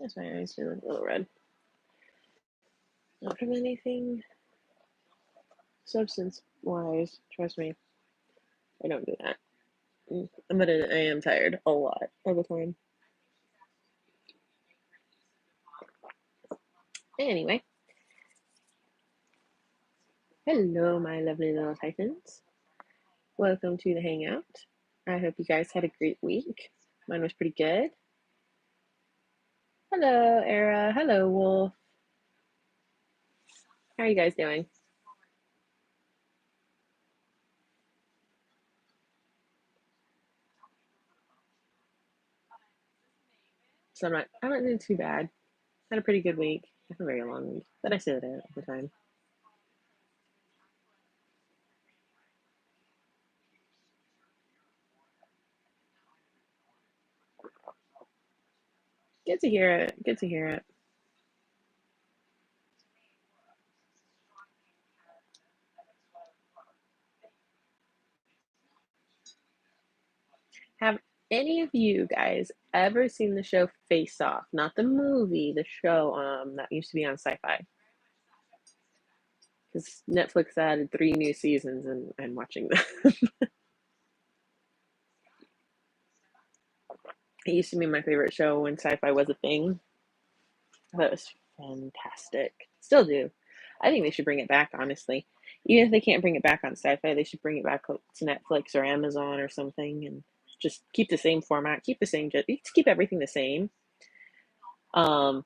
That's my eyes feeling a little red. Not from anything substance wise. Trust me, I don't do that. But I am tired a lot of the time. Anyway, hello, my lovely little titans. Welcome to the Hangout. I hope you guys had a great week. Mine was pretty good. Hello, Era. Hello, Wolf. How are you guys doing? So I'm not doing too bad. Had a pretty good week. Not a very long week, but I said it all the time. Good to hear it. Good to hear it. Have any of you guys ever seen the show Face Off? Not the movie, the show that used to be on Sci-Fi. Because Netflix added 3 new seasons, and I'm watching them. It used to be my favorite show when Sci-Fi was a thing. That was fantastic. Still do. I think they should bring it back, honestly. Even if they can't bring it back on Sci-Fi, they should bring it back to Netflix or Amazon or something, and just keep the same format, keep the same, keep everything the same. Um,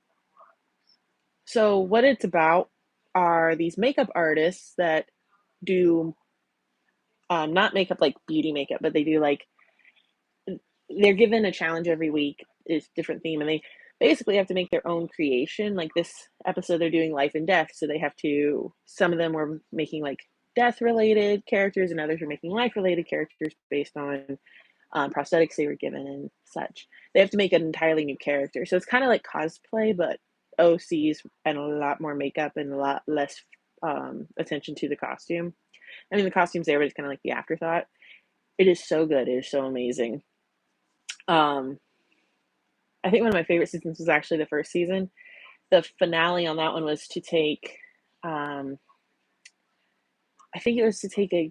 so what it's about are these makeup artists that do not makeup like beauty makeup, but they do like they're given a challenge every week, is different theme, and they basically have to make their own creation. Like this episode, they're doing life and death, so they have to. Some of them were making like death related characters, and others are making life related characters based on prosthetics they were given and such. They have to make an entirely new character, so it's kind of like cosplay, but OCs and a lot more makeup and a lot less attention to the costume. I mean, the costume's there, but it's kind of like the afterthought. It is so good. It is so amazing. Um, I think one of my favorite seasons was actually the first season. The finale on that one was to take, um, I think it was to take a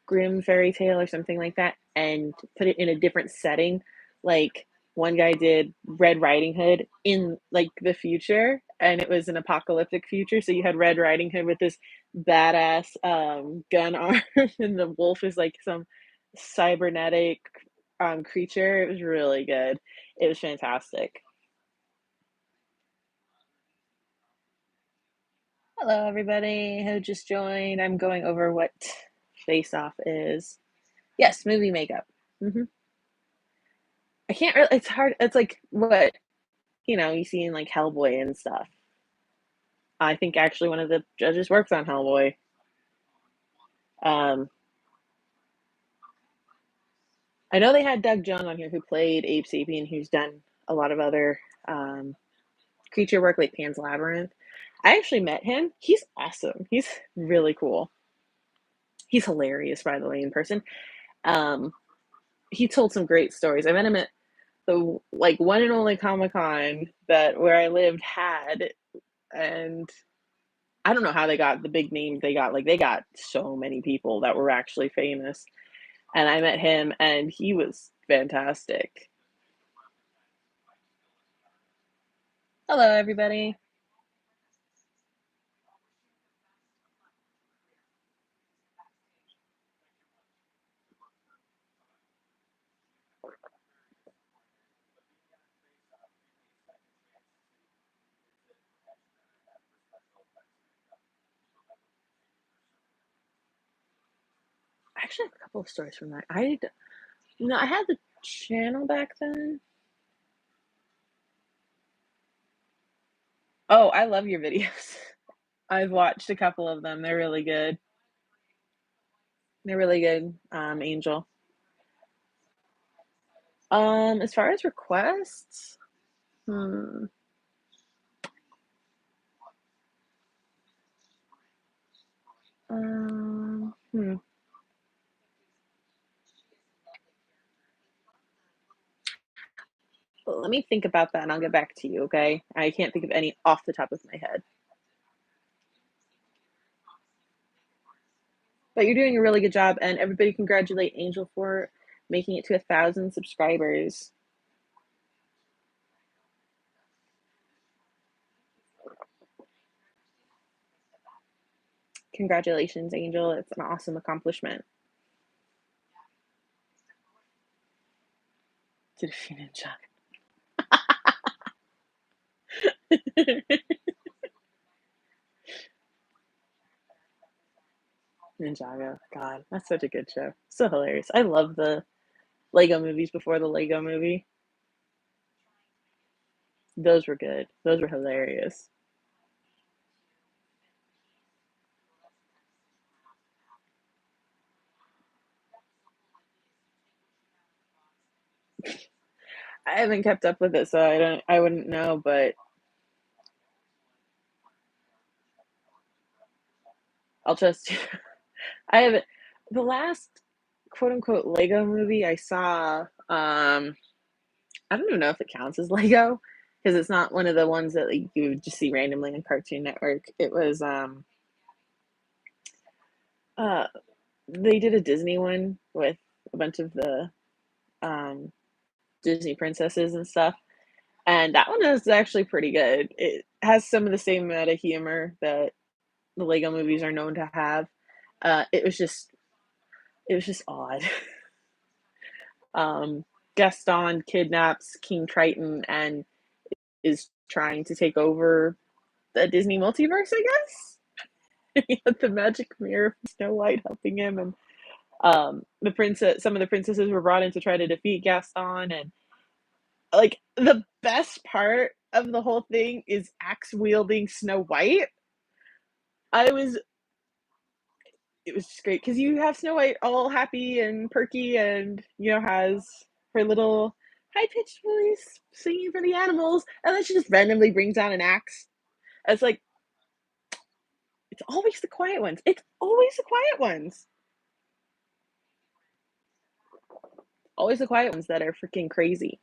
grim fairy tale or something like that and put it in a different setting. Like one guy did Red Riding Hood in like the future, and it was an apocalyptic future. So you had Red Riding Hood with this badass gun arm, and the wolf is like some cybernetic creature. It was really good. It was fantastic. Hello, everybody who just joined. I'm going over what Face Off is. Yes, movie makeup. hmm I can't really, it's hard. It's like what, you see in like Hellboy and stuff. I think actually one of the judges works on Hellboy. Um, I know they had Doug Jung on here who played Abe Sapien, who's done a lot of other creature work like Pan's Labyrinth. I actually met him. He's awesome. He's really cool. He's hilarious, by the way, in person. Um, he told some great stories. I met him at the like one and only Comic Con that where I lived had, and I don't know how they got the big names they got. Like they got so many people that were actually famous, and I met him, and he was fantastic. Hello, everybody. I actually have a couple of stories from that. I had the channel back then. Oh, I love your videos. I've watched a couple of them. They're really good. They're really good, Angel. As far as requests, hmm, hmm. let me think about that and I'll get back to you, okay? I can't think of any off the top of my head. But you're doing a really good job, and everybody congratulate Angel for making it to 1,000 subscribers. Congratulations, Angel. It's an awesome accomplishment. To defeat Ninjago. Ninjago. God, that's such a good show. So hilarious. I love the Lego movies before the Lego movie. Those were good. Those were hilarious. I haven't kept up with it, so I wouldn't know, but I'll just I haven't the last quote unquote Lego movie I saw, I don't even know if it counts as Lego because it's not one of the ones that like you would just see randomly on Cartoon Network. It was uh they did a Disney one with a bunch of the um Disney princesses and stuff. And that one is actually pretty good. It has some of the same meta humor that the Lego movies are known to have. It was just odd. Um, Gaston kidnaps King Triton and is trying to take over the Disney multiverse, I guess. He had the magic mirror from Snow White helping him, and some of the princesses were brought in to try to defeat Gaston, and like the best part of the whole thing is axe wielding Snow White. I was It was just great because you have Snow White all happy and perky and has her little high pitched voice singing for the animals, and then she just randomly brings down an axe. And it's like it's always the quiet ones. It's always the quiet ones. Always the quiet ones that are freaking crazy.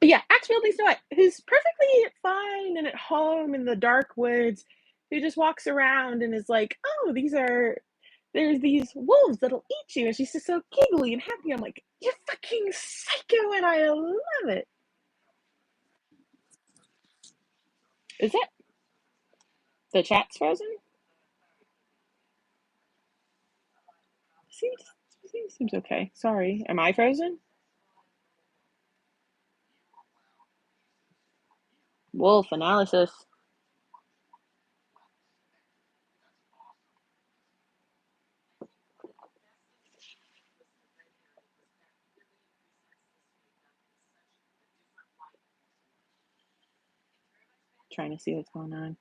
But yeah, axe wielding Snow White, who's perfectly fine and at home in the dark woods, who just walks around and is like, "Oh, there's these wolves that'll eat you," and she's just so giggly and happy. I'm like, "You're fucking psycho," and I love it. Is it the chat's frozen? Seems seems okay. Sorry, am I frozen? Wolf analysis. Trying to see what's going on.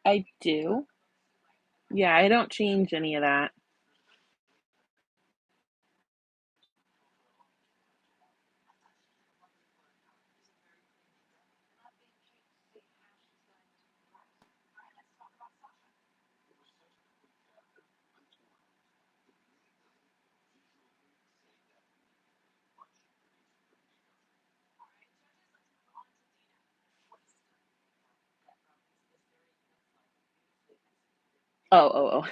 I do. Yeah, I don't change any of that. Oh.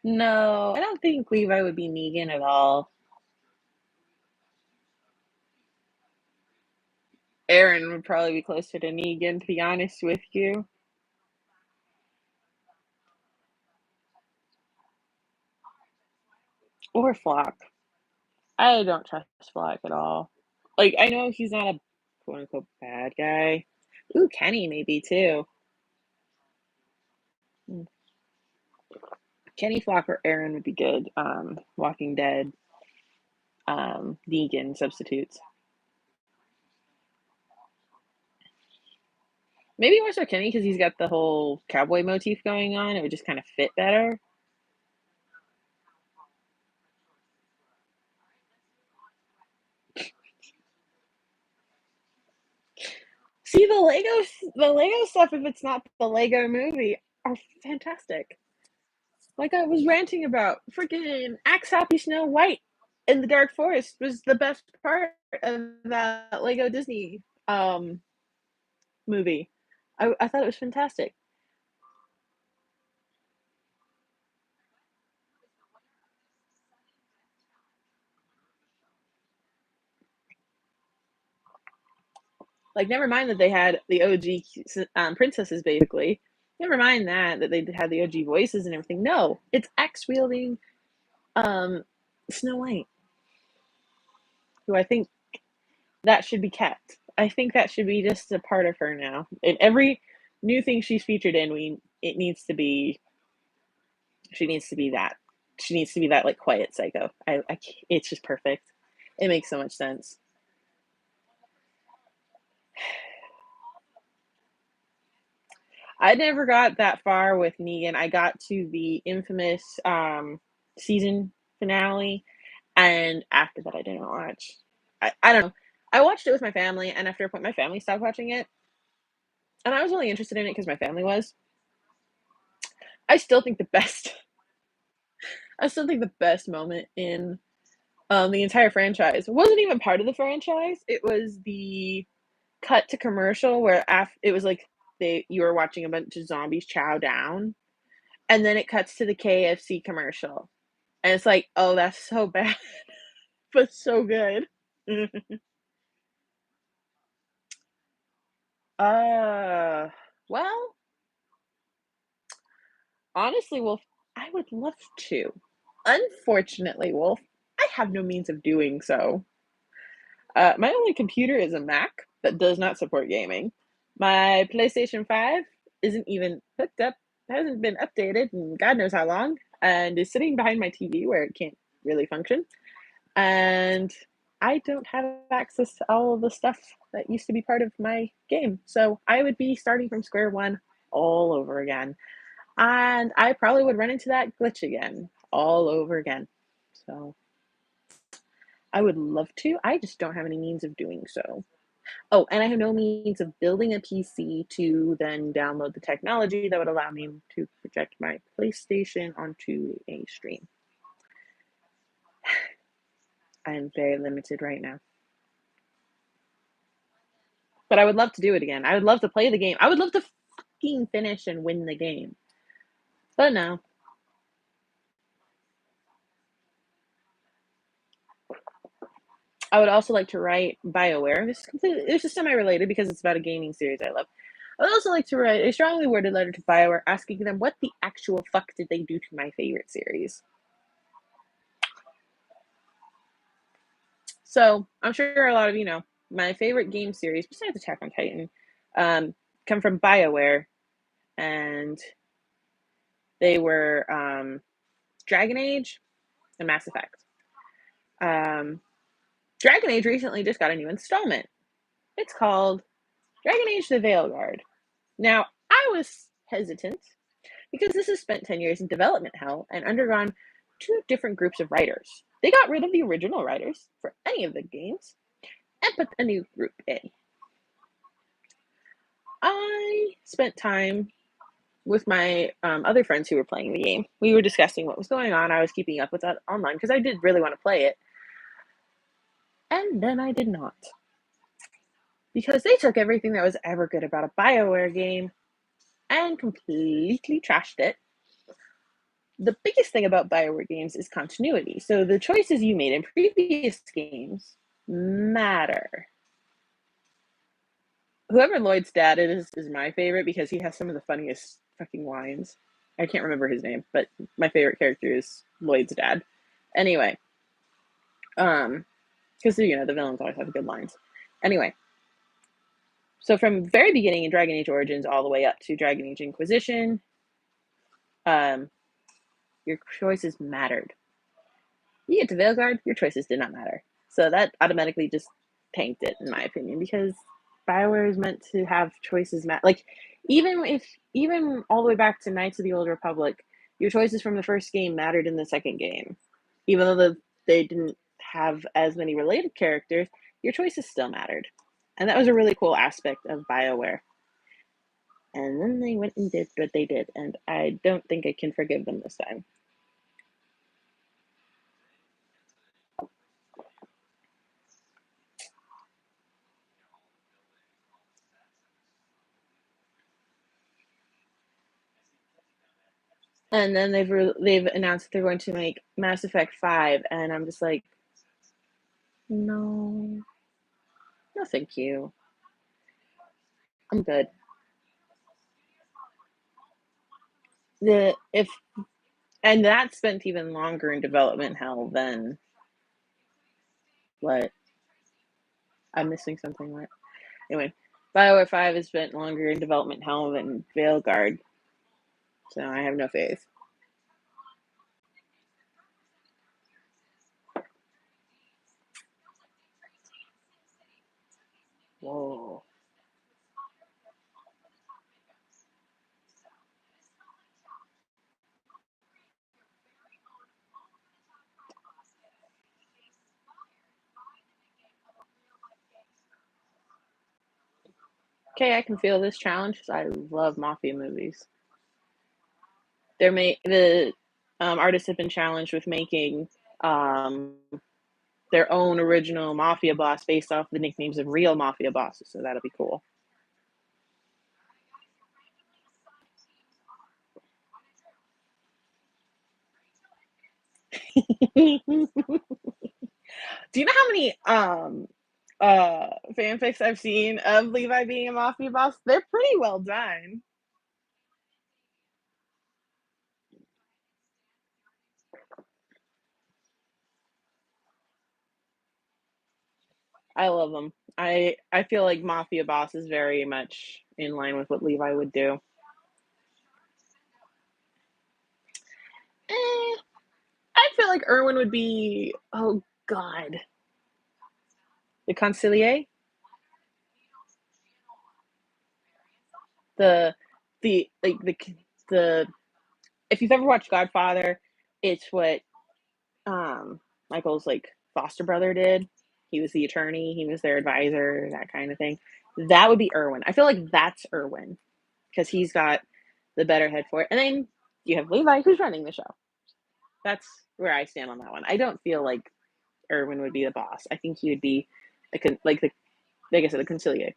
No, I don't think Levi would be Negan at all. Aaron would probably be closer to Negan, to be honest with you. Or Flock. I don't trust Flock at all. Like, I know he's not a quote unquote bad guy. Ooh, Kenny maybe too. Mm. Kenny, Flock, or Aaron would be good. Walking Dead, Negan substitutes. Maybe more so Kenny because he's got the whole cowboy motif going on. It would just kind of fit better. See the Lego stuff. If it's not the Lego movie, are fantastic. Like I was ranting about, freaking Axe Happy Snow White in the Dark Forest was the best part of that Lego Disney movie. I thought it was fantastic. Like, never mind that they had the OG princesses, basically. Never mind that they had the OG voices and everything. No, it's axe wielding um, Snow White, who I think that should be kept. I think that should be just a part of her now. In every new thing she's featured in, we it needs to be she needs to be that. She needs to be that like quiet psycho. It's just perfect. It makes so much sense. I never got that far with Negan. I got to the infamous season finale, and after that, I didn't watch. I don't know. I watched it with my family, and after a point, my family stopped watching it, and I was only interested in it because my family was. I still think the best. I still think the best moment in the entire franchise wasn't even part of the franchise. It was the cut to commercial where it was like you were watching a bunch of zombies chow down, and then it cuts to the KFC commercial, and it's like, oh, that's so bad, but so good. uh, well, honestly, Wolf, I would love to. Unfortunately, Wolf, I have no means of doing so. My only computer is a Mac that does not support gaming. My PlayStation 5 isn't even hooked up, hasn't been updated in God knows how long, and is sitting behind my TV where it can't really function. And I don't have access to all of the stuff that used to be part of my game. So I would be starting from square one all over again. And I probably would run into that glitch again, all over again. So I would love to. I just don't have any means of doing so. Oh, and I have no means of building a PC to then download the technology that would allow me to project my PlayStation onto a stream. I am very limited right now. But I would love to do it again. I would love to play the game. I would love to fucking finish and win the game. But no. I would also like to write BioWare. This is semi-related because it's about a gaming series I love. I would also like to write a strongly worded letter to BioWare asking them what the actual fuck did they do to my favorite series. So I'm sure a lot of you know my favorite game series besides Attack on Titan come from BioWare, and they were Dragon Age and Mass Effect. Um, Dragon Age recently just got a new installment. It's called Dragon Age the Veilguard. Now, I was hesitant because this has spent 10 years in development hell and undergone two different groups of writers. They got rid of the original writers for any of the games and put a new group in. I spent time with my other friends who were playing the game. We were discussing what was going on. I was keeping up with that online because I did really want to play it. And then I did not. Because they took everything that was ever good about a BioWare game and completely trashed it. The biggest thing about BioWare games is continuity. So the choices you made in previous games matter. Whoever Lloyd's dad is my favorite because he has some of the funniest fucking lines. I can't remember his name, but my favorite character is Lloyd's dad. Anyway, because the villains always have good lines. Anyway, so from very beginning in Dragon Age Origins all the way up to Dragon Age Inquisition, um, your choices mattered. You get to Veilguard, your choices did not matter. So that automatically just tanked it, in my opinion, because BioWare is meant to have choices like even all the way back to Knights of the Old Republic, your choices from the first game mattered in the second game. Even though they didn't have as many related characters, your choices still mattered. And that was a really cool aspect of BioWare. And then they went and did what they did, and I don't think I can forgive them this time. And then they've announced that they're going to make Mass Effect 5, and I'm just like, no, no, thank you. I'm good. The if and that spent even longer in development hell than what I'm missing something. What anyway? BioWare 5 has spent longer in development hell than Veilguard, so I have no faith. Whoa. Okay, I can feel this challenge because I love mafia movies. The artists have been challenged with making um, their own original mafia boss based off the nicknames of real mafia bosses, so that'll be cool. Do you know how many fanfics I've seen of Levi being a mafia boss? They're pretty well done. I love them. I feel like mafia boss is very much in line with what Levi would do. Eh, I feel like Erwin would be, oh god, the Concilier, the the if you've ever watched Godfather, it's what Michael's like foster brother did. He was the attorney, he was their advisor, that kind of thing. That would be Erwin. I feel like that's Erwin because he's got the better head for it. And then you have Levi who's running the show. That's where I stand on that one. I don't feel like Erwin would be the boss. I think he would be like I said, a conciliate.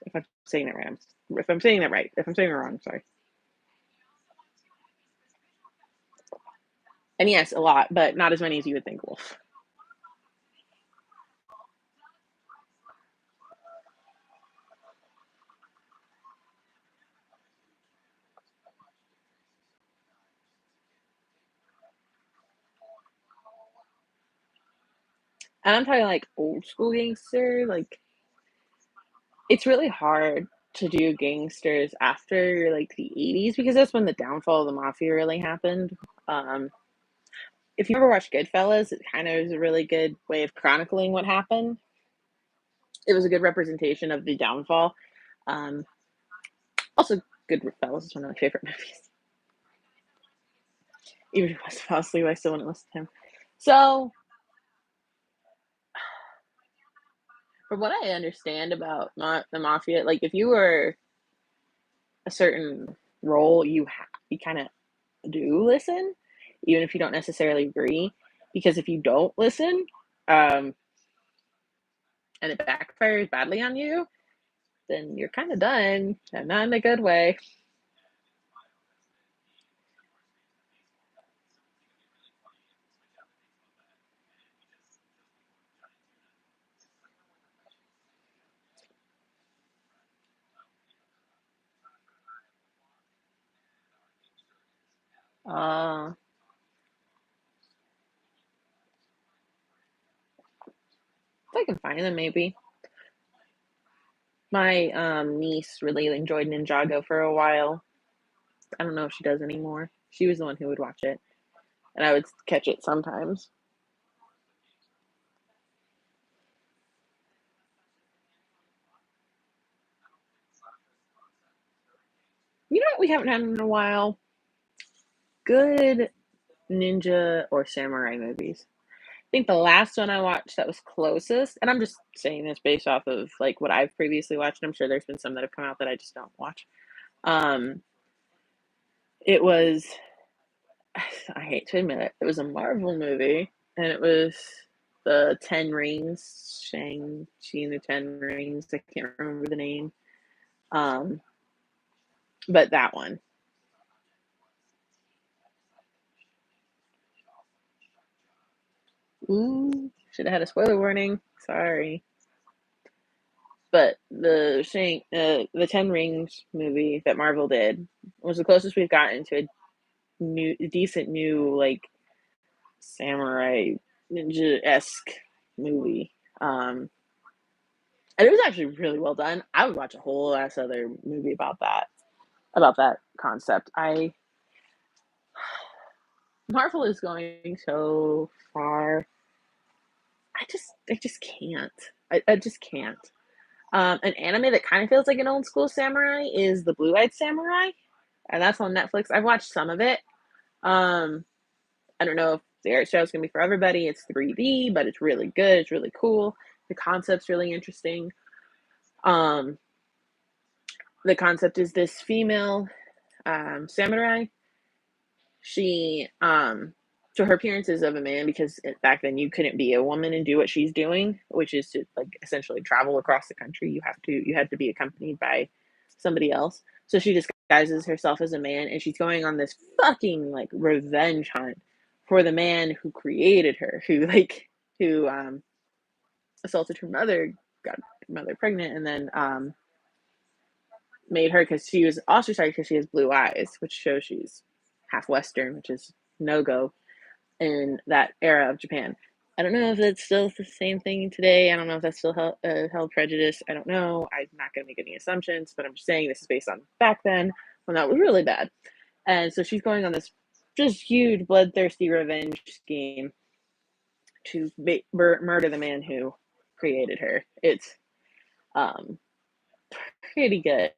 If I'm saying that right, if I'm saying that right, if I'm saying it wrong, sorry. And yes, a lot, but not as many as you would think, Wolf. And I'm talking like old school gangster. Like it's really hard to do gangsters after like the 80s because that's when the downfall of the mafia really happened. Um, if you ever watched Goodfellas, it kind of is a really good way of chronicling what happened. It was a good representation of the downfall. Um, Also, Goodfellas is one of my favorite movies. Even if I was fell asleep, I still wouldn't listen to him. So, from what I understand about the mafia, like if you were a certain role, you kind of do listen, even if you don't necessarily agree. Because if you don't listen, um, and it backfires badly on you, then you're kind of done, and not in a good way. If I can find them, maybe. My niece really enjoyed Ninjago for a while. I don't know if she does anymore. She was the one who would watch it, and I would catch it sometimes. we haven't had in a while? Good ninja or samurai movies. I think the last one I watched that was closest, and I'm just saying this based off of like what I've previously watched. I'm sure there's been some that have come out that I just don't watch. Um, it was, I hate to admit it, it was a Marvel movie, and it was the Ten Rings, Shang-Chi and the Ten Rings. I can't remember the name. Um, but that one. Ooh, should have had a spoiler warning. Sorry. But the Ten Rings movie that Marvel did was the closest we've gotten to a decent new like samurai ninja esque movie. And it was actually really well done. I would watch a whole ass other movie about that concept. Marvel is going so far. I just can't. I just can't. An anime that kind of feels like an old school samurai is the Blue Eyed Samurai, and that's on Netflix. I've watched some of it. Um, I don't know if the art style is gonna be for everybody. It's 3D, but it's really good. It's really cool. The concept's really interesting. Um, the concept is this female samurai. She so her appearance is of a man because back then you couldn't be a woman and do what she's doing, which is to like essentially travel across the country. You had to be accompanied by somebody else. So she disguises herself as a man and she's going on this fucking like revenge hunt for the man who created her, who assaulted her mother, got her mother pregnant, and then made her because she was ostracized because she has blue eyes, which shows she's half Western, which is no go in that era of Japan. I don't know if that's still the same thing today. I don't know if that's still held prejudice. I don't know. I'm not going to make any assumptions, but I'm just saying this is based on back then when that was really bad. And so she's going on this just huge bloodthirsty revenge scheme to murder the man who created her. It's um, pretty good.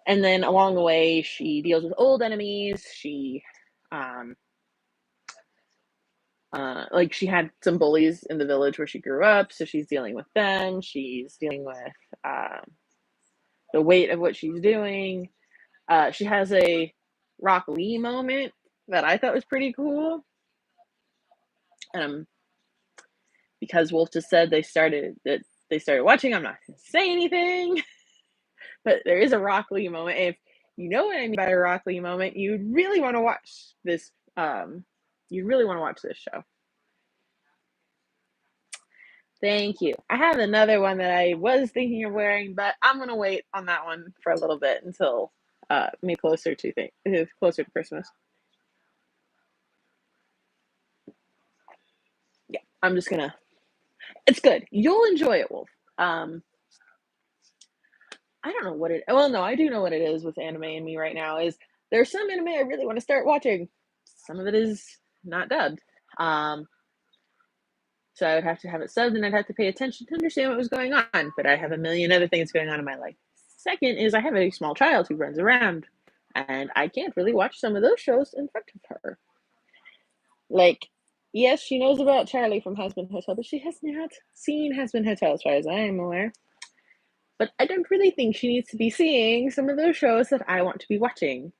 And then along the way, she deals with old enemies. Um, like she had some bullies in the village where she grew up, so she's dealing with them. She's dealing with um, the weight of what she's doing. She has a Rock Lee moment that I thought was pretty cool. Um, because Wolf just said they started watching. I'm not going to say anything, but there is a Rock Lee moment. And if you know what I mean by a Rock Lee moment, you'd really want to watch this. You really want to watch this show. Thank you. I have another one that I was thinking of wearing, but I'm gonna wait on that one for a little bit until maybe closer to Christmas. Yeah, I'm just gonna. It's good. You'll enjoy it, Wolf. Um, I don't know what it. Well, no, I do know what it is with anime and me right now. Is there's some anime I really want to start watching. Some of it is not dubbed. Um, so I would have to have it subbed, and I'd have to pay attention to understand what was going on. But I have a million other things going on in my life. Second is I have a small child who runs around, and I can't really watch some of those shows in front of her. Like, yes, she knows about Charlie from Husband Hotel, but she has not seen Husband Hotel as far as I am aware. But I don't really think she needs to be seeing some of those shows that I want to be watching.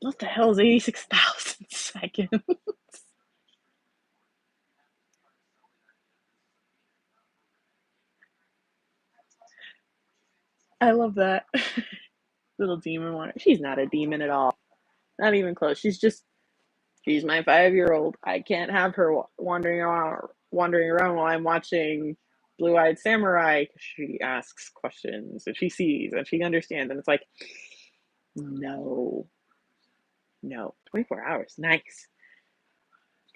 What the hell is 86,000 seconds? I love that. Little demon one. She's not a demon at all. Not even close. She's my 5-year-old. I can't have her wandering around while I'm watching Blue Eyed Samurai. She asks questions and she sees and she understands, and it's like, no, no, 24 hours, nice.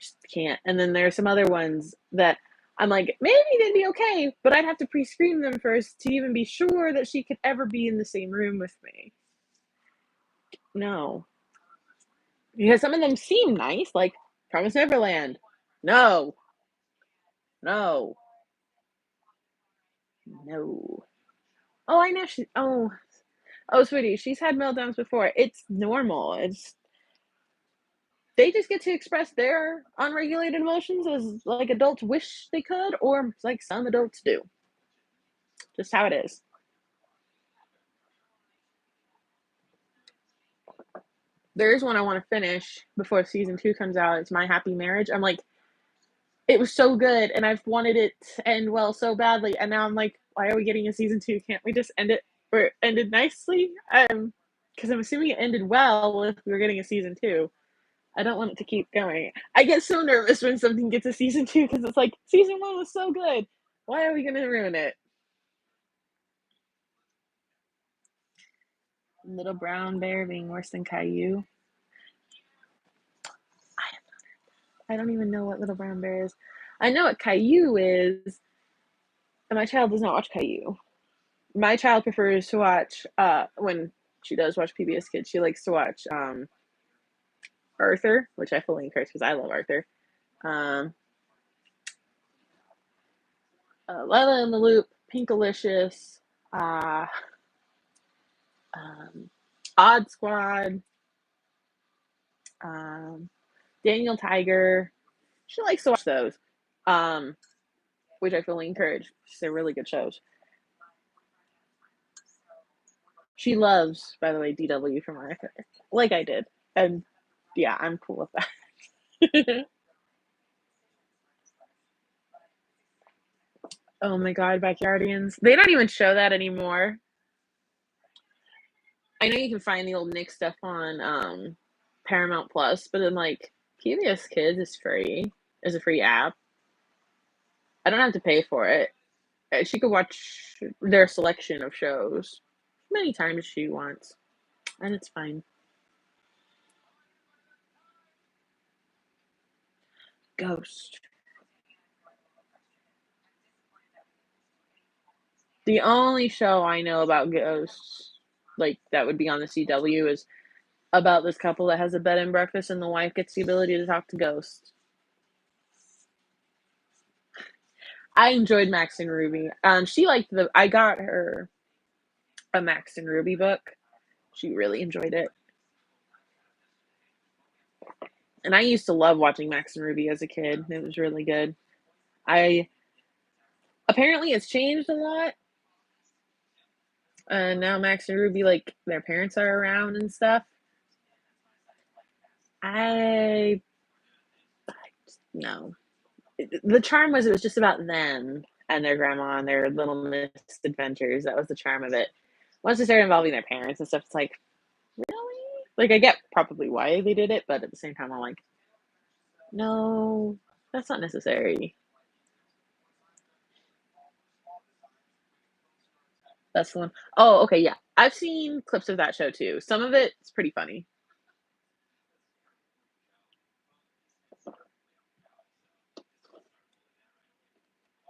Just can't. And then there's some other ones that I'm like, maybe they'd be okay, but I'd have to pre-screen them first to even be sure that she could ever be in the same room with me. No, because some of them seem nice, like Promise Neverland. No, No. No. Oh, I know she. Oh, sweetie, she's had meltdowns before. It's normal. It's they just get to express their unregulated emotions as like adults wish they could, or like some adults do. Just how it is. There is one I want to finish before season 2 comes out. It's My Happy Marriage. I'm like, it was so good, and I've wanted it to end well so badly, and now I'm like, why are we getting a season 2? Can't we just end it or it ended nicely? Because I'm assuming it ended well if we were getting a season 2. I don't want it to keep going. I get so nervous when something gets a season 2 because it's like season 1 was so good. Why are we gonna ruin it? Little Brown Bear being worse than Caillou. I don't even know what Little Brown Bear is. I know what Caillou is, and my child does not watch Caillou. My child prefers to watch when she does watch PBS Kids. She likes to watch Arthur, which I fully encourage because I love Arthur. Um, Lila in the Loop, Pinkalicious, uh, um, Odd Squad, um, Daniel Tiger. She likes to watch those, um, which I fully encourage. They're really good shows. She loves, by the way, DW from Arthur, like I did, and yeah, I'm cool with that. Oh my god, Backyardians. They don't even show that anymore. I know you can find the old Nick stuff on Paramount Plus, but then like PBS Kids is free. Is a free app. I don't have to pay for it. She could watch their selection of shows many times she wants, and it's fine. Ghost. The only show I know about ghosts, like that would be on the CW, is about this couple that has a bed and breakfast, and the wife gets the ability to talk to ghosts. I enjoyed Max and Ruby. She liked the. I got her a Max and Ruby book. She really enjoyed it, and I used to love watching Max and Ruby as a kid. It was really good. I apparently it's changed a lot, and now Max and Ruby like their parents are around and stuff. I no. The charm was it was just about them and their grandma and their little misadventures. That was the charm of it. Once they started involving their parents and stuff, it's like, really? Like, I get probably why they did it, but at the same time, I'm like, no, that's not necessary. That's the one. Oh, okay, yeah. I've seen clips of that show too. Some of it's pretty funny.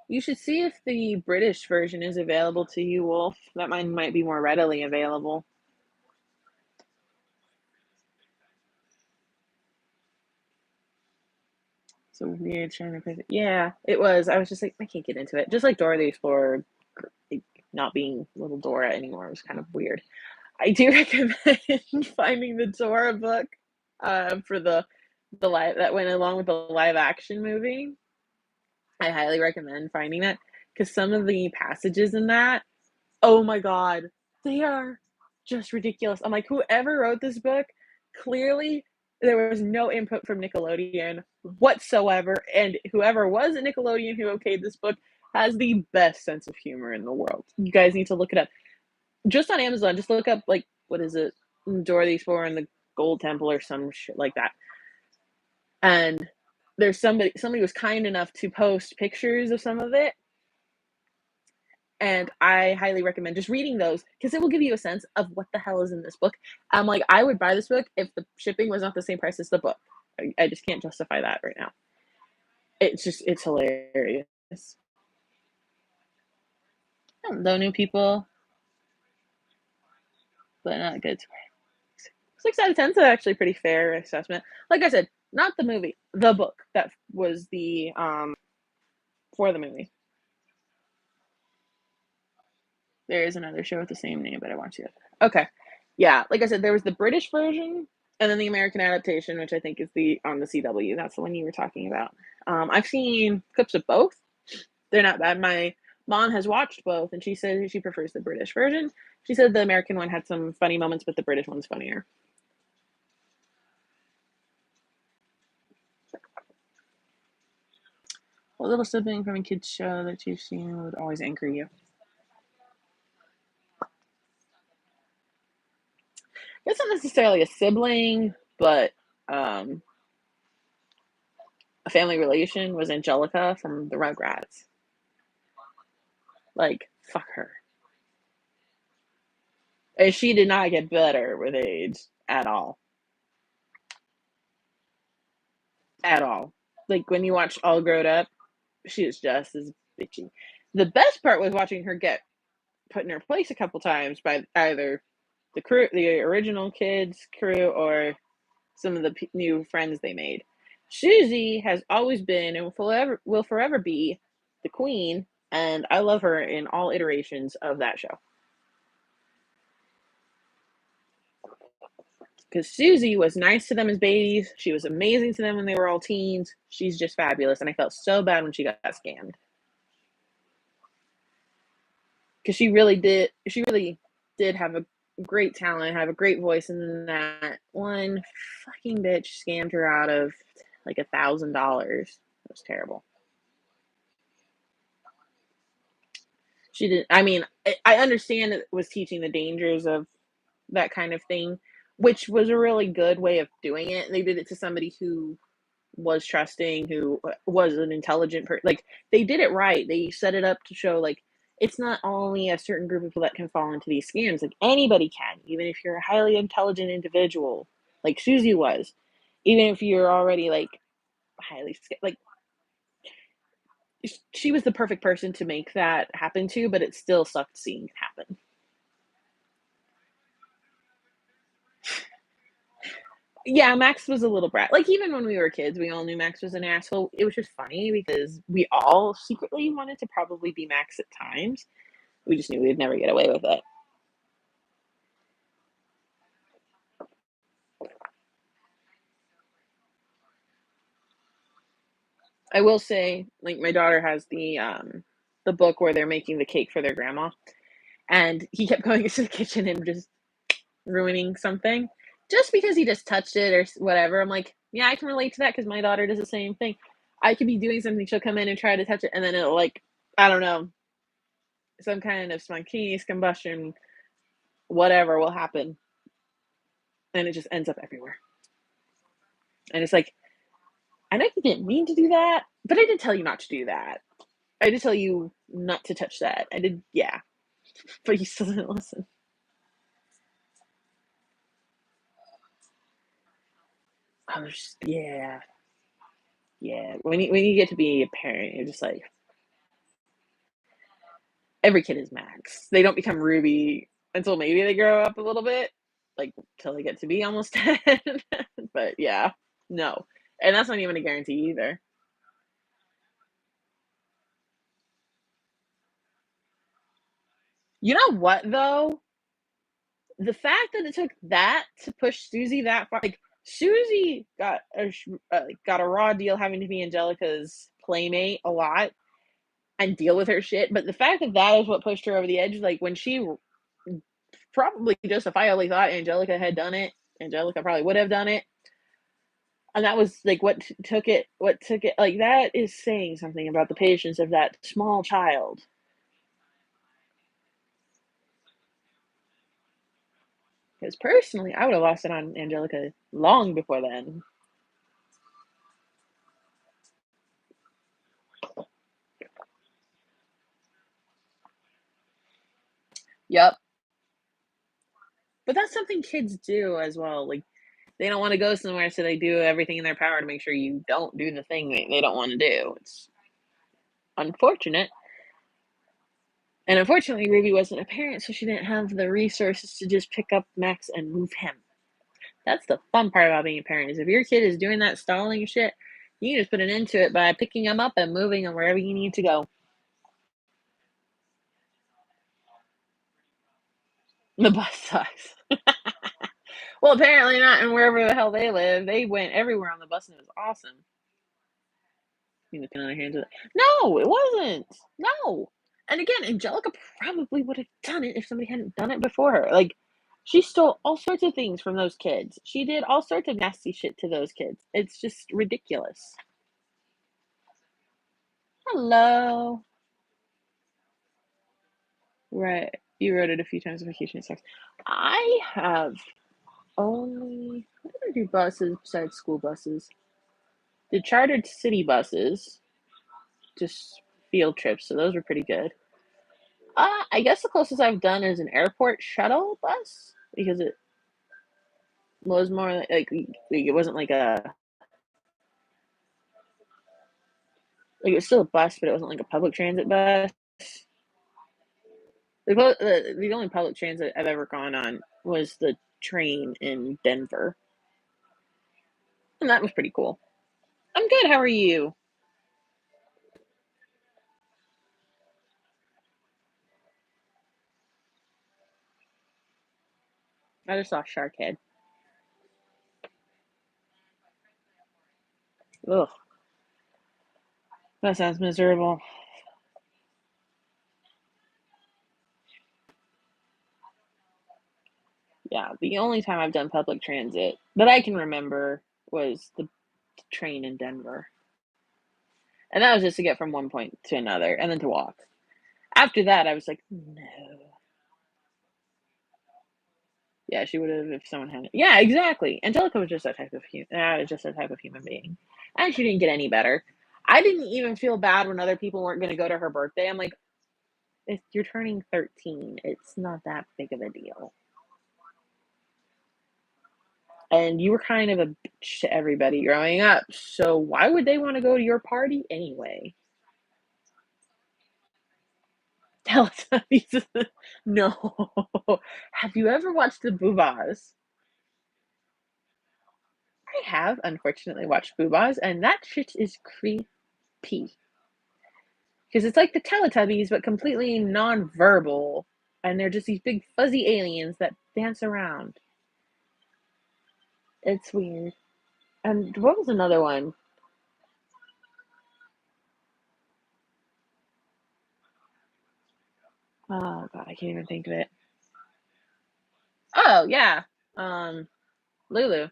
You should see if the British version is available to you, Wolf. That mine might be more readily available. So weird trying to pick it. Yeah, it was. I was just like, I can't get into it. Just like Dora the Explorer, like, not being little Dora anymore was kind of weird. I do recommend finding the Dora book for the live that went along with the live action movie. I highly recommend finding that because some of the passages in that, oh my god, they are just ridiculous. I'm like, whoever wrote this book, clearly there was no input from Nickelodeon whatsoever, and whoever was at Nickelodeon who okayed this book has the best sense of humor in the world. You guys need to look it up. Just on Amazon, just look up like what is it, Dora the Explorer and the Gold Temple or some shit like that. And there's somebody was kind enough to post pictures of some of it, and I highly recommend just reading those because it will give you a sense of what the hell is in this book. I'm like, I would buy this book if the shipping was not the same price as the book. I just can't justify that right now. It's hilarious. Hello, new people, but not good. 6 out of 10 is actually pretty fair assessment. Like I said, not the movie, the book that was the for the movie. There is another show with the same name, but I watched it. Okay. Yeah, like I said, there was the British version and then the American adaptation, which I think is the on the CW. That's the one you were talking about. I've seen clips of both. They're not bad. My mom has watched both, and she says she prefers the British version. She said the American one had some funny moments, but the British one's funnier. What little sibling from a kid's show that you've seen would always anchor you? It's not necessarily a sibling, but um, a family relation was Angelica from the Rugrats. Like, fuck her. And she did not get better with age at all. At all. Like, when you watch All Grown Up, she is just as bitchy. The best part was watching her get put in her place a couple times by either the crew, the original kids crew, or some of the new friends they made. Susie has always been and will forever be the queen, and I love her in all iterations of that show. Because Susie was nice to them as babies. She was amazing to them when they were all teens. She's just fabulous, and I felt so bad when she got scammed. Because she really did. She really did have a great talent, have a great voice, and then that one fucking bitch scammed her out of like $1,000. It was terrible. She did. I mean, I understand it was teaching the dangers of that kind of thing, which was a really good way of doing it. They did it to somebody who was trusting, who was an intelligent person. Like, they did it right. They set it up to show like it's not only a certain group of people that can fall into these scams. Like, anybody can, even if you're a highly intelligent individual, like Susie was. Even if you're already like highly like, she was the perfect person to make that happen to, but it still sucked seeing it happen. Yeah, Max was a little brat. Like, even when we were kids, we all knew Max was an asshole. It was just funny because we all secretly wanted to probably be Max at times. We just knew we'd never get away with it. I will say, like, my daughter has the book where they're making the cake for their grandma, and he kept going into the kitchen and just ruining something just because he just touched it or whatever. I'm like, yeah, I can relate to that because my daughter does the same thing. I could be doing something, she'll come in and try to touch it, and then it'll, like, I don't know, some kind of spontaneous combustion, whatever will happen, and it just ends up everywhere. And it's like, I know you didn't mean to do that, but I did tell you not to do that. I did tell you not to touch that. I did, yeah, but you still didn't listen. I was just, yeah, yeah. When you get to be a parent, you're just like, every kid is Max. They don't become Ruby until maybe they grow up a little bit, like till they get to be almost 10. But yeah, no, and that's not even a guarantee either. You know what though? The fact that it took that to push Susie that far, like Susie got a raw deal having to be Angelica's playmate a lot and deal with her shit. But the fact that that is what pushed her over the edge, like when she probably justifiably thought Angelica had done it, Angelica probably would have done it, and that was like what took it. What took it like that is saying something about the patience of that small child. Because personally, I would have lost it on Angelica long before then. Yep. But that's something kids do as well. Like, they don't want to go somewhere, so they do everything in their power to make sure you don't do the thing they don't want to do. It's unfortunate. And unfortunately, Ruby wasn't a parent, so she didn't have the resources to just pick up Max and move him. That's the fun part about being a parent is if your kid is doing that stalling shit, You can just put an end to it by picking them up and moving them wherever you need to go. The bus sucks. Well, apparently not in wherever the hell they live. They went everywhere on the bus and it was awesome. You know, on their hands. No, it wasn't. No. And again, Angelica probably would have done it if somebody hadn't done it before her. Like, she stole all sorts of things from those kids. She did all sorts of nasty shit to those kids. It's just ridiculous. Hello. Right. You wrote it a few times on vacation. It sucks. I have only, what did I do buses besides school buses? The chartered city buses, just field trips. So those were pretty good. I guess the closest I've done is an airport shuttle bus because it was more like it wasn't like it was still a bus, but it wasn't like a public transit bus. The only public transit I've ever gone on was the train in Denver, and that was pretty cool. I'm good. How are you? I just saw Sharkhead. Ugh, that sounds miserable. Yeah, the only time I've done public transit that I can remember was the train in Denver. And that was just to get from one point to another and then to walk. After that, I was like, no. Yeah, she would have if someone had. Yeah, exactly. Angelica was just that type of just that type of human being, and she didn't get any better. I didn't even feel bad when other people weren't going to go to her birthday. I'm like, if you're turning 13, it's not that big of a deal. And you were kind of a bitch to everybody growing up, so why would they want to go to your party anyway? Teletubbies. No. Have you ever watched the Boobas? I have, unfortunately, watched Boobas, and that shit is creepy. Because it's like the Teletubbies, but completely non-verbal, and they're just these big fuzzy aliens that dance around. It's weird. And what was another one? Oh god, I can't even think of it. Oh yeah, um, Lulu.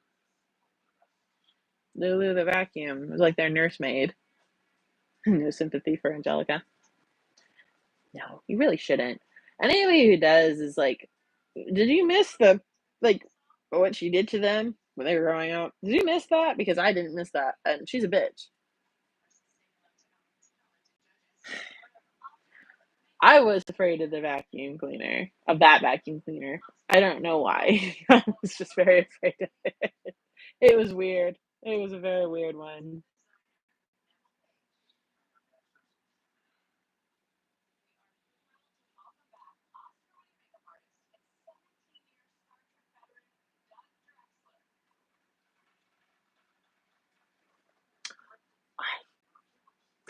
Lulu the vacuum. It was like their nursemaid. No sympathy for Angelica. No, you really shouldn't. And anybody who does is like, did you miss the like what she did to them when they were growing up? Did you miss that? Because I didn't miss that, and she's a bitch. I was afraid of the vacuum cleaner, of that vacuum cleaner. I don't know why. I was just very afraid of it. It was weird. It was a very weird one.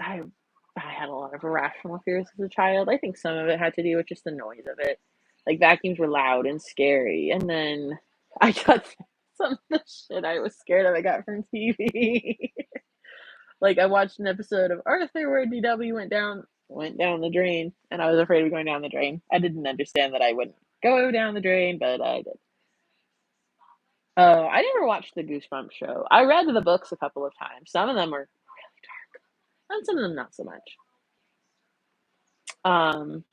I I had a lot of irrational fears as a child. I think some of it had to do with just the noise of it. Like vacuums were loud and scary, and then I got some of the shit I was scared of I got from TV. Like I watched an episode of Arthur where DW went down the drain, and I was afraid of going down the drain. I didn't understand that I wouldn't go down the drain, but I did. Oh, I never watched the Goosebumps show. I read the books a couple of times. Some of them were really dark, and some of them not so much. Um,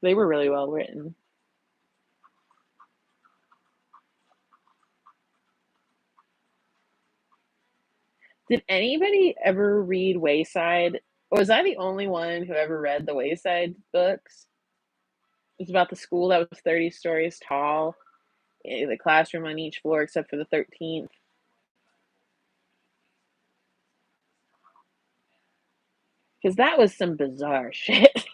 they were really well written. Did anybody ever read Wayside? Was I the only one who ever read the Wayside books? It's about the school that was 30 stories tall, the classroom on each floor except for the 13th. Because that was some bizarre shit.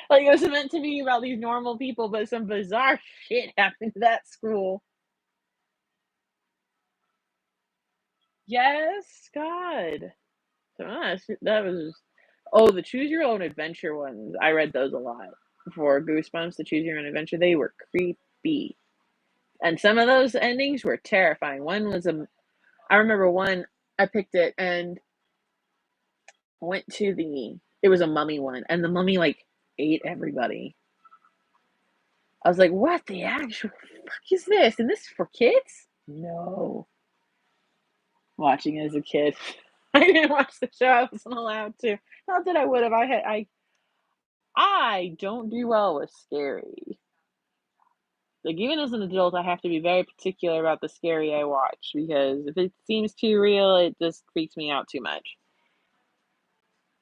Like it was meant to be about these normal people, but some bizarre shit happened to that school. Yes, God. So, that was oh, the choose your own adventure ones. I read those a lot. For Goosebumps, the choose your own adventure, they were creepy. And some of those endings were terrifying. One was I remember one, I picked it and went to it was a mummy one, and the mummy like ate everybody. I was like, what the actual fuck is this? And this is for kids? No. Watching it as a kid. I didn't watch the show. I wasn't allowed to. Not that I would have. I don't do well with scary. Like even as an adult, I have to be very particular about the scary I watch because if it seems too real, it just freaks me out too much.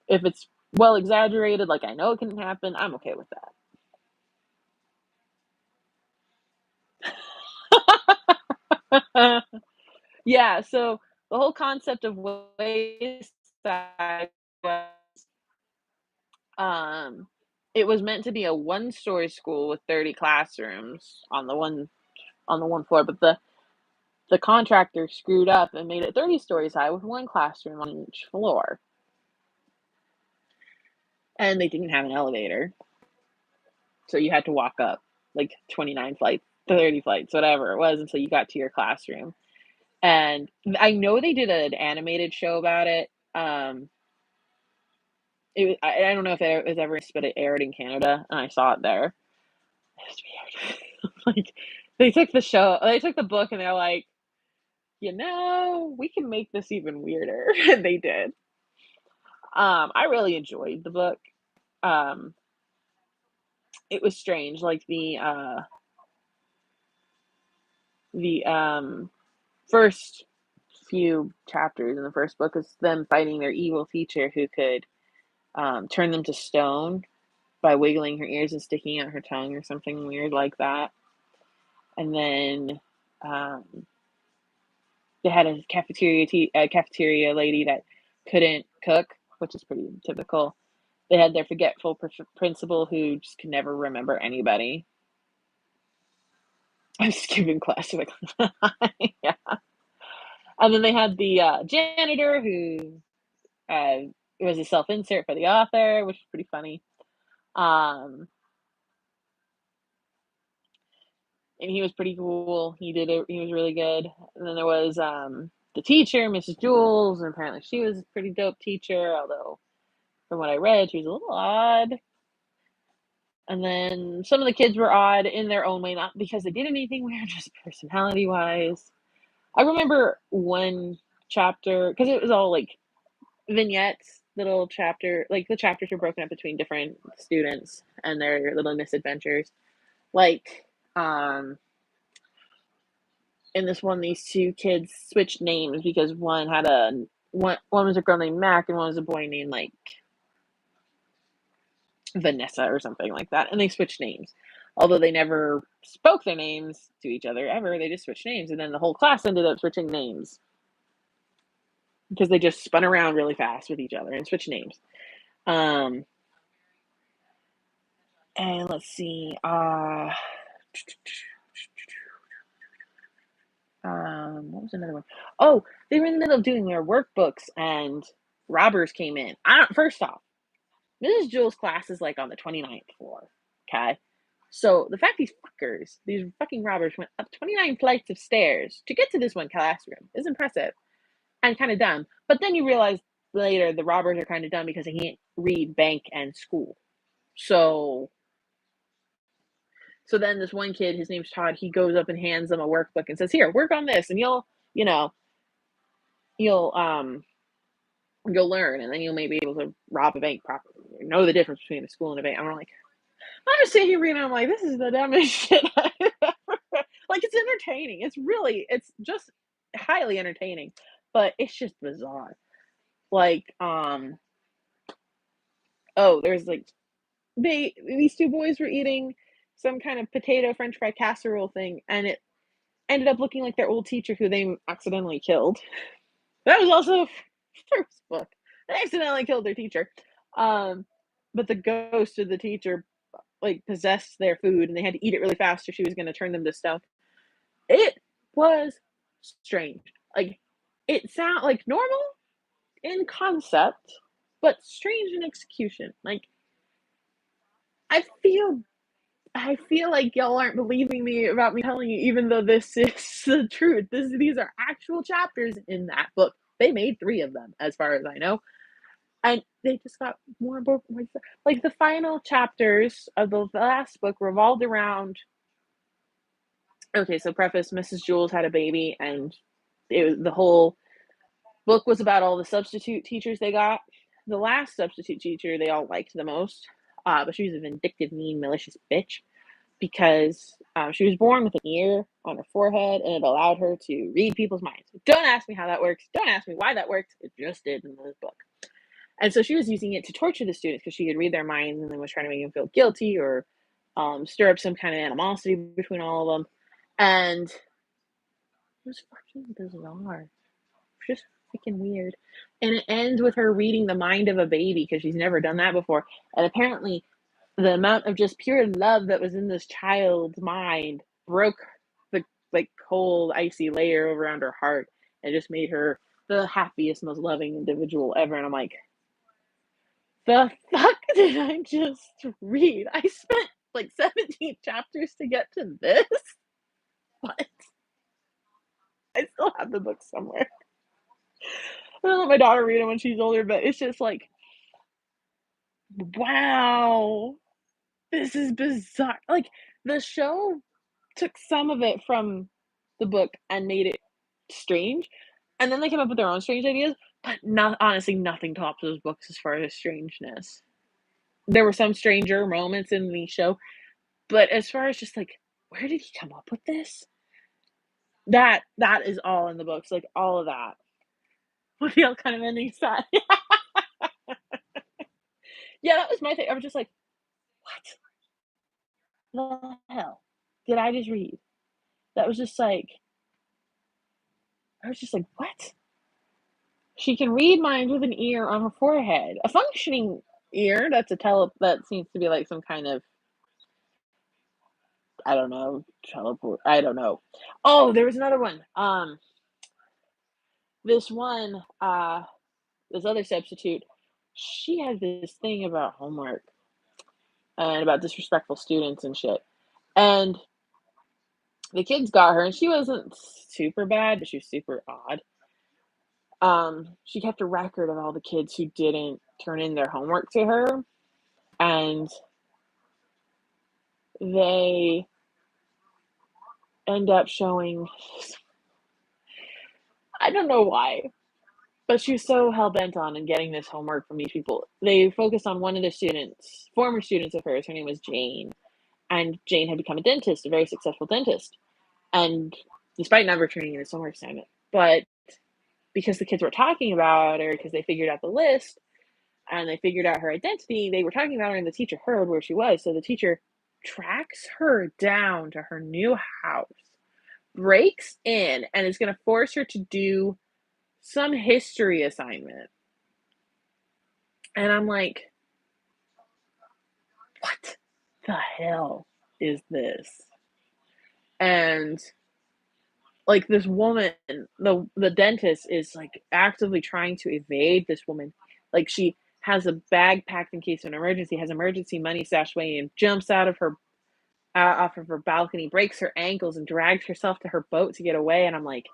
If it's well exaggerated, like I know it can happen, I'm okay with that. Yeah, so the whole concept of Wayside was, um, it was meant to be a one-story school with 30 classrooms on the one floor, but the contractor screwed up and made it 30 stories high with one classroom on each floor. And they didn't have an elevator, so you had to walk up like 29 flights, 30 flights, whatever it was, until you got to your classroom. And I know they did an animated show about it. I don't know if it was ever, but it aired in Canada, and I saw it there. It's weird. Like they took the book, and they're like, we can make this even weirder. And they did. I really enjoyed the book. Um, it was strange, like the first few chapters in the first book is them fighting their evil teacher who could turn them to stone by wiggling her ears and sticking out her tongue or something weird like that. And then um, they had a cafeteria lady that couldn't cook, which is pretty typical. They had their forgetful principal who just could never remember anybody. I'm skipping class. Like, yeah. And then they had the janitor who was a self insert for the author, which is pretty funny. Um, and he was pretty cool. He did it. He was really good. And then there was the teacher, Mrs. Jules, and apparently she was a pretty dope teacher. Although from what I read, she was a little odd. And then some of the kids were odd in their own way, not because they did anything weird, just personality wise. I remember one chapter because it was all like vignettes, little chapter, like the chapters were broken up between different students and their little misadventures. Like, in this one, these two kids switched names because one was a girl named Mac and one was a boy named like Vanessa or something like that, and they switched names. Although they never spoke their names to each other ever, they just switched names, and then the whole class ended up switching names because they just spun around really fast with each other and switched names. Um, and let's see, what was another one? Oh, they were in the middle of doing their workbooks, and robbers came in. I don't. First off, Mrs. Jewell's class is like on the 29th floor. Okay. So the fact these fucking robbers went up 29 flights of stairs to get to this one classroom is impressive and kind of dumb. But then you realize later the robbers are kind of dumb because they can't read bank and school. So then this one kid, his name's Todd, he goes up and hands them a workbook and says, "Here, work on this and you know, you'll you'll learn and then you'll maybe be able to rob a bank properly or know the difference between a school and a bank." I'm like, I'm just sitting here reading. I'm like, this is the dumbest shit I've ever. Like, it's entertaining. It's just highly entertaining, but it's just bizarre. Like, oh, there's like these two boys were eating some kind of potato French fry casserole thing, and it ended up looking like their old teacher who they accidentally killed. That was also first book. They accidentally killed their teacher. Um, but the ghost of the teacher like possessed their food and they had to eat it really fast or she was going to turn them to stone. It was strange. Like it sound like normal in concept, but strange in execution. Like, I feel I feel like y'all aren't believing me about me telling you, even though this is the truth. These are actual chapters in that book. They made 3 of them, as far as I know, and they just got more and more like, the final chapters of the last book revolved around okay, so preface, Mrs. Jules had a baby, and the whole book was about all the substitute teachers they got. The last substitute teacher they all liked the most, but she was a vindictive, mean, malicious bitch because she was born with an ear on her forehead and it allowed her to read people's minds. Don't ask me how that works. Don't ask me why that works. It just did in this book. And so she was using it to torture the students because she could read their minds and then was trying to make them feel guilty or stir up some kind of animosity between all of them. And it was fucking bizarre. Just freaking weird. And it ends with her reading the mind of a baby because she's never done that before. And apparently, the amount of just pure love that was in this child's mind broke the like cold, icy layer around her heart and just made her the happiest, most loving individual ever. And I'm like, the fuck did I just read? I spent like 17 chapters to get to this. What? I still have the book somewhere. I'm gonna let my daughter read it when she's older, but it's just like, wow, this is bizarre. Like, the show took some of it from the book and made it strange, and then they came up with their own strange ideas, but not honestly, nothing tops those books as far as strangeness. There were some stranger moments in the show, but as far as just like, where did he come up with this? That is all in the books, like all of that. What the hell kind of ending is that? Yeah, that was my thing. I was just like, what the hell did I just read? That was just like, I was just like, what? She can read minds with an ear on her forehead. A functioning ear, that seems to be like some kind of, I don't know, teleport. I don't know. Oh, there was another one. This one, this other substitute, she had this thing about homework and about disrespectful students and shit. And the kids got her, and she wasn't super bad, but she was super odd. She kept a record of all the kids who didn't turn in their homework to her, and they end up showing, I don't know why, but she was so hell bent on and getting this homework from these people. They focused on one of the students, former students of hers. Her name was Jane, and Jane had become a dentist, a very successful dentist, and despite never turning in his homework assignment, but because the kids were talking about her because they figured out the list and they figured out her identity, they were talking about her and the teacher heard where she was. So the teacher tracks her down to her new house, breaks in, and is going to force her to do some history assignment. And I'm like, what the hell is this? And like this woman, the dentist is like actively trying to evade this woman. Like she has a bag packed in case of an emergency, has emergency money stashed away, and jumps out of her off of her balcony, breaks her ankles, and drags herself to her boat to get away. And I'm like,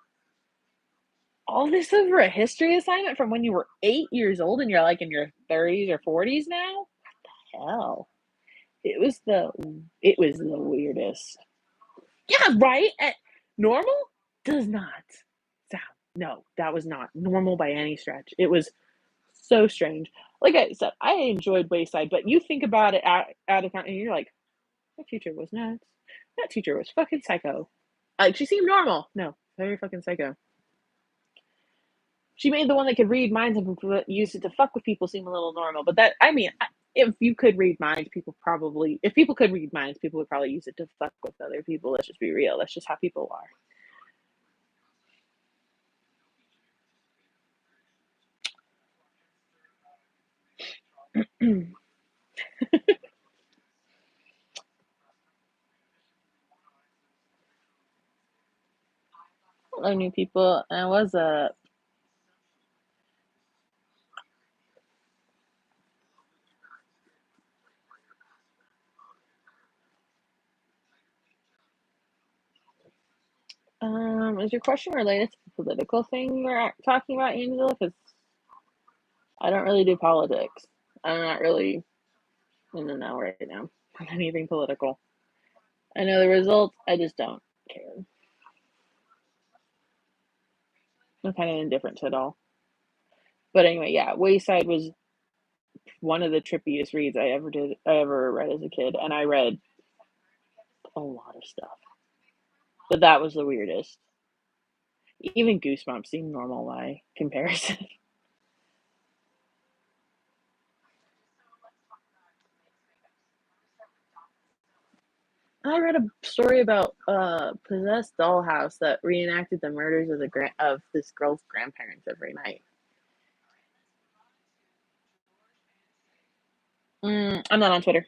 all this over a history assignment from when you were 8 years old and you're like in your 30s or 40s now? What the hell? It was the it was the weirdest. Yeah, right? Normal does not sound. No, that was not normal by any stretch. It was so strange. Like I said, I enjoyed Wayside, but you think about it out of time and you're like, that teacher was nuts. That teacher was fucking psycho. Like she seemed normal. No, very fucking psycho. She made the one that could read minds and used it to fuck with people seem a little normal. But that, I mean, if you could read minds, if people could read minds, people would probably use it to fuck with other people. Let's just be real. That's just how people are. I love new people. And I was a Is your question related to the political thing we're talking about, Angela? Because I don't really do politics. I'm not really in the know right now on anything political. I know the results, I just don't care. I'm kind of indifferent to it all. But anyway, yeah, Wayside was one of the trippiest reads I ever read as a kid, and I read a lot of stuff. But that was the weirdest. Even Goosebumps seemed normal by comparison. I read a story about a possessed dollhouse that reenacted the murders of of this girl's grandparents every night. I'm not on Twitter.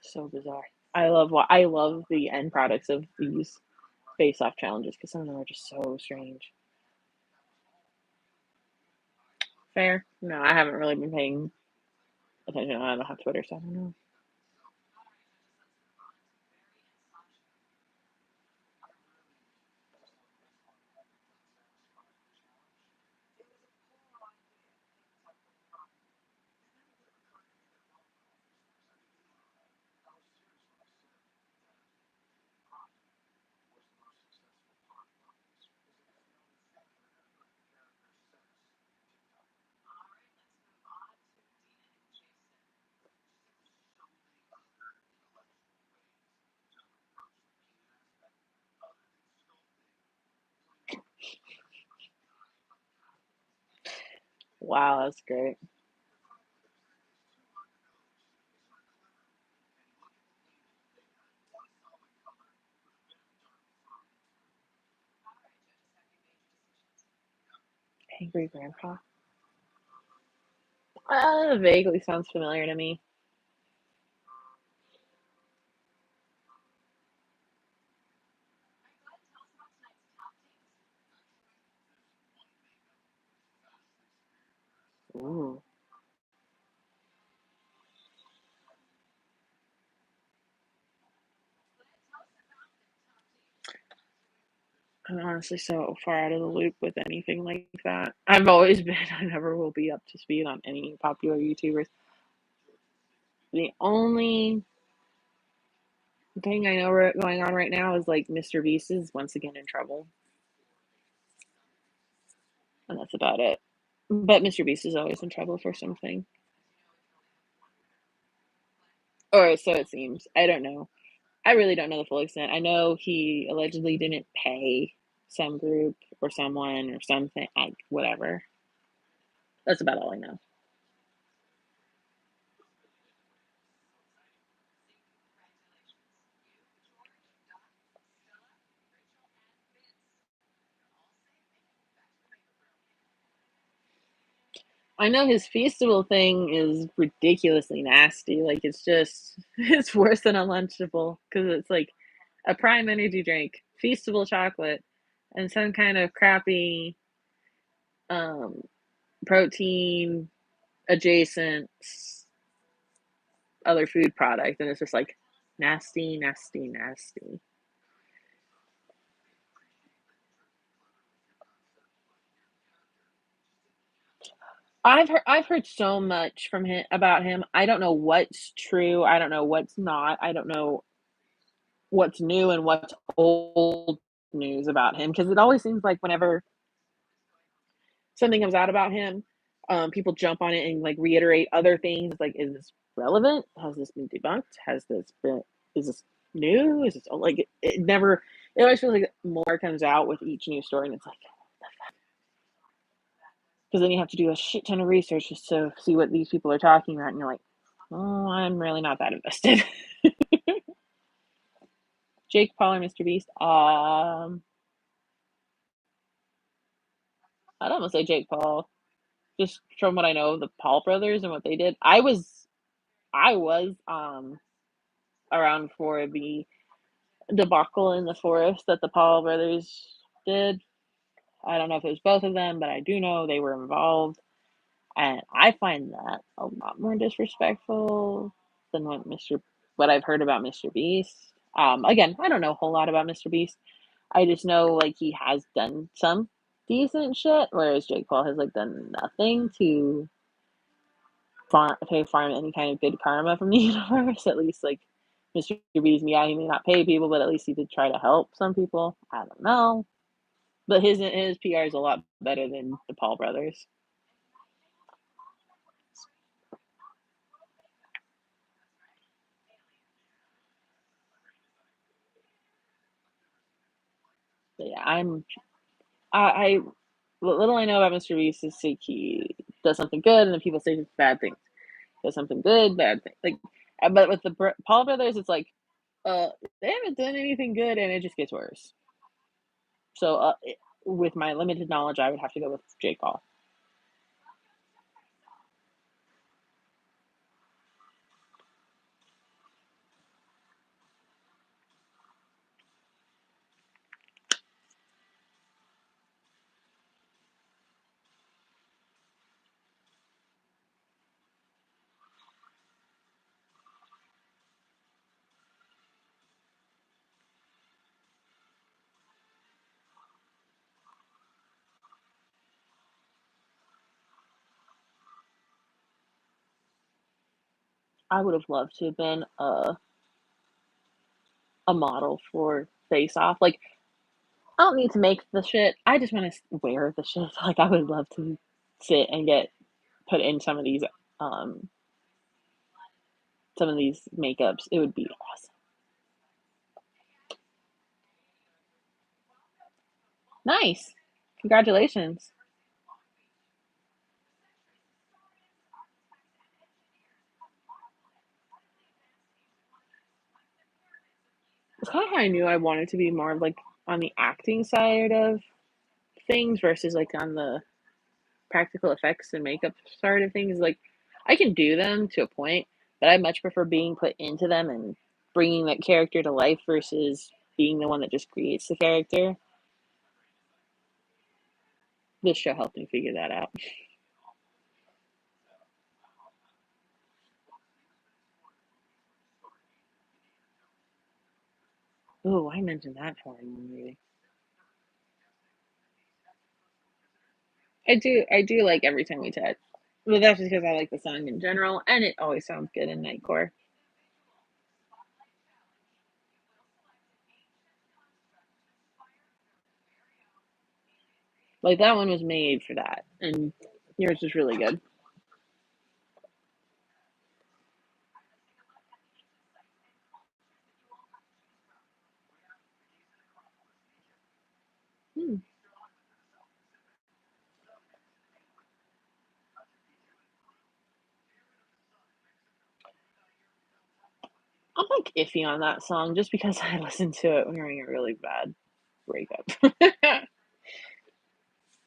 So bizarre. I love the end products of these face off challenges because some of them are just so strange. Fair? No, I haven't really been paying attention. I don't have Twitter, so I don't know. Wow, that's great. Angry Grandpa. Vaguely sounds familiar to me. Ooh. I'm honestly so far out of the loop with anything like that. I've always been, I never will be up to speed on any popular YouTubers. The only thing I know going on right now is like Mr. Beast is once again in trouble, and that's about it. But Mr. Beast is always in trouble for something, or so it seems. I don't know. I really don't know the full extent. I know he allegedly didn't pay some group or someone or something, like whatever. That's about all I know. I know his Feastable thing is ridiculously nasty. Like it's just it's worse than a Lunchable because it's like a Prime energy drink, Feastable chocolate, and some kind of crappy um, protein adjacent other food product, and it's just like nasty, nasty, nasty. I've heard so much from him about him. I don't know what's true. I don't know what's not. I don't know what's new and what's old news about him because it always seems like whenever something comes out about him, people jump on it and like reiterate other things. Like, is this relevant? Has this been debunked? Has this been? Is this new? Is this like it never? It always feels like more comes out with each new story, and it's like because then you have to do a shit ton of research just to see what these people are talking about, and you're like, oh, I'm really not that invested. Jake Paul or Mr. Beast? I'd almost say Jake Paul, just from what I know of the Paul brothers and what they did. I was around for the debacle in the forest that the Paul brothers did. I don't know if it was both of them, but I do know they were involved. And I find that a lot more disrespectful than what I've heard about Mr. Beast. Again, I don't know a whole lot about Mr. Beast. I just know like he has done some decent shit, whereas Jake Paul has like done nothing to farm any kind of good karma from the universe. At least like Mr. Beast, yeah, he may not pay people, but at least he did try to help some people. I don't know, but his PR is a lot better than the Paul brothers. But yeah, I what little I know about Mr. Beast is like he does something good, and then people say bad things. Does something good, bad thing. Like, but with the Paul brothers, it's like, uh, they haven't done anything good, and it just gets worse. So, with my limited knowledge, I would have to go with Jake Paul. I would have loved to have been a model for Face Off. Like, I don't need to make the shit. I just want to wear the shit. Like, I would love to sit and get put in um some of these makeups. It would be awesome. Nice. Congratulations. It's kind of how I knew I wanted to be more of like on the acting side of things versus like on the practical effects and makeup side of things. Like, I can do them to a point, but I much prefer being put into them and bringing that character to life versus being the one that just creates the character. This show helped me figure that out. Oh, I mentioned that horror movie. I do like Every Time We Touch. Well, that's just because I like the song in general, and it always sounds good in Nightcore. Like, that one was made for that, and yours was really good. Hmm. I'm like iffy on that song just because I listened to it during a really bad breakup.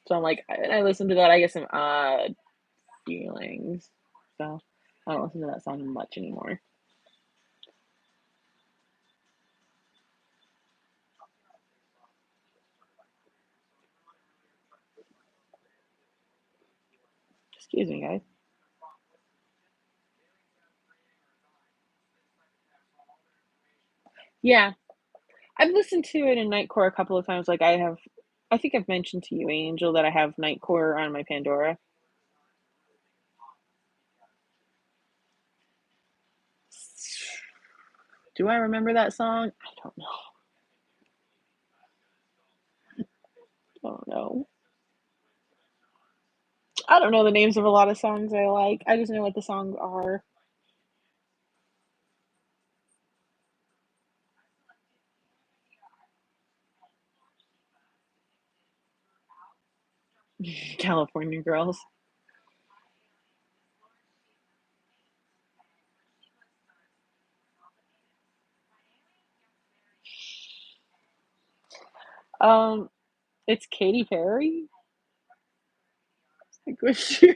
So I'm like, I listened to that, I get some odd feelings. So I don't listen to that song much anymore. Excuse me, guys. Yeah, I've listened to it in Nightcore a couple of times. Like, I think I've mentioned to you, Angel, that I have Nightcore on my Pandora. Do I remember that song? I don't know. I don't know. I don't know the names of a lot of songs I like. I just know what the songs are. California Girls. Um, it's Katy Perry. Like, what you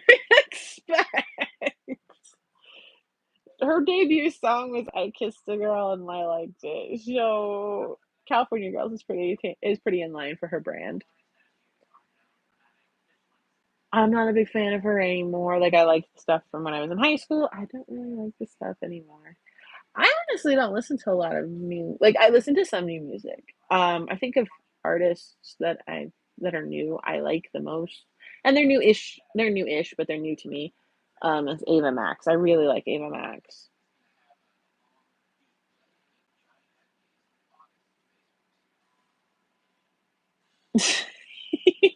expect? her debut song was "I Kissed a Girl" and I liked it. So California Girls is pretty in line for her brand. I'm not a big fan of her anymore. Like I liked the stuff from when I was in high school. I don't really like the stuff anymore. I honestly don't listen to a lot of new like I listen to some new music. I think of artists that are new I like the most. And they're new-ish. They're new-ish, but they're new to me. It's Ava Max. I really like Ava Max.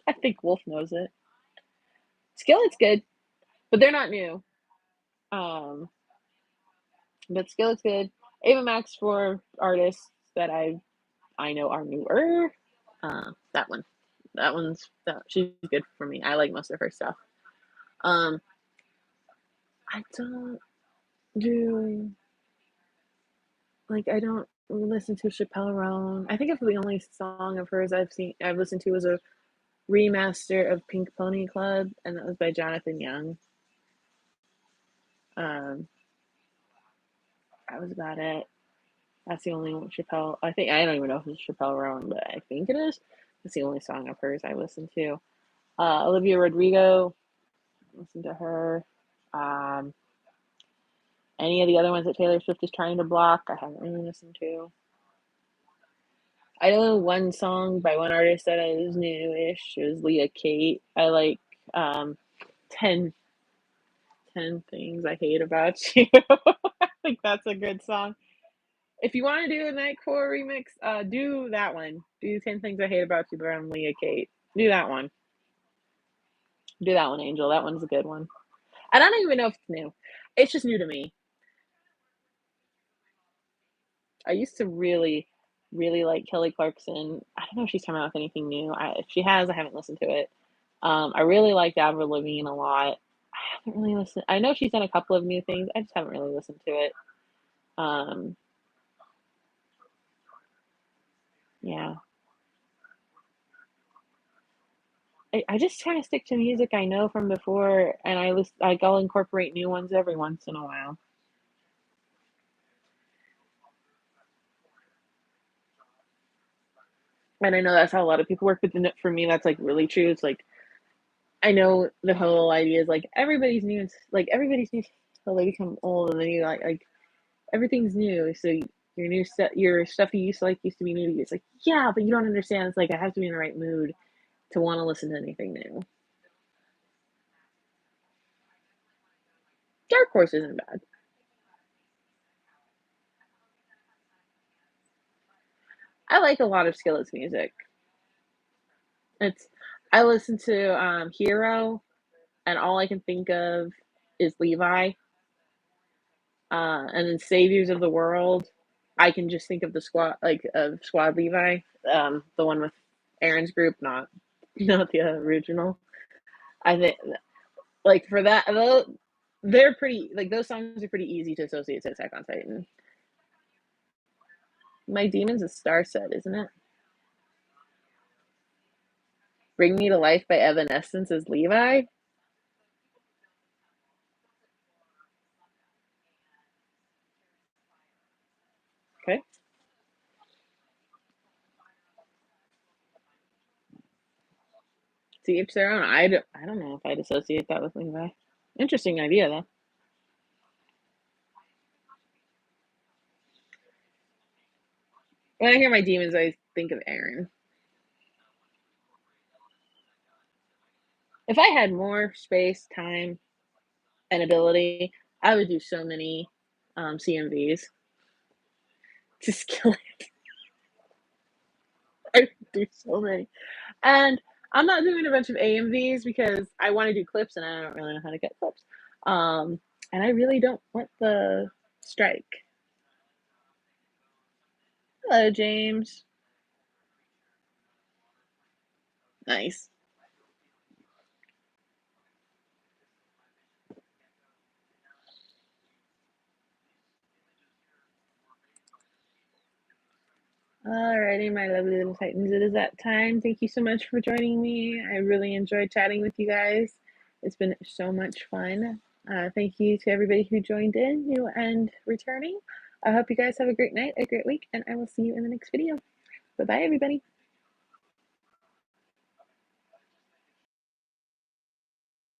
I think Wolf knows it. Skillet's good, but they're not new. Um, but Skillet's good. Ava Max for artists that I know are newer. That one. She's good for me. I like most of her stuff. Um, I don't do I don't listen to Chappelle Roan. I think if the only song of hers I've listened to was a remaster of Pink Pony Club, and that was by Jonathan Young. Um, that was about it. That's the only one Chappelle. I don't even know if it's Chappelle Roan, but I think it is. That's the only song of hers I listen to. Olivia Rodrigo, listen to her. Um, any of the other ones that Taylor Swift is trying to block, I haven't really listened to. I know one song by one artist that is new-ish. It was Leah Kate. I like um, 10, 10 Things I Hate About You. I think that's a good song. If you want to do a Nightcore remix, do that one. Do 10 Things I Hate About You by Leah Kate. Do that one. Do that one, Angel. That one's a good one. I don't even know if it's new. It's just new to me. I used to really, really like Kelly Clarkson. I don't know if she's coming out with anything new. If she has, I haven't listened to it. I really liked Avril Lavigne a lot. I haven't really listened. I know she's done a couple of new things. I just haven't really listened to it. Um, yeah, I just kind of stick to music I know from before, and I'll incorporate new ones every once in a while. And I know that's how a lot of people work, but for me, that's like really true. It's like I know the whole idea is like everybody's new till they become old, and then you like everything's new. So your stuff you used to be new to you. It's like yeah, but you don't understand. It's like I have to be in the right mood to want to listen to anything new. Dark Horse isn't bad. I like a lot of Skillet's music. It's I listen to Hero, and all I can think of is Levi, and then Saviors of the World. I can just think of the squad of Squad Levi, the one with Aaron's group, not the original. I think for that, they're pretty those songs are pretty easy to associate to Attack on Titan. My Demon's a star set, isn't it? Bring Me to Life by Evanescence is Levi. Okay. To each their own. I don't know if I'd associate that with Levi. Interesting idea, though. When I hear My Demons, I think of Aaron. If I had more space, time, and ability, I would do so many CMVs to skill it. I would do so many. And I'm not doing a bunch of AMVs because I want to do clips and I don't really know how to get clips. And I really don't want the strike. Hello, James. Nice. Alrighty, my lovely little Titans. It is that time. Thank you so much for joining me. I really enjoyed chatting with you guys. It's been so much fun. Thank you to everybody who joined in, new and returning. I hope you guys have a great night, a great week, and I will see you in the next video. Bye bye, everybody.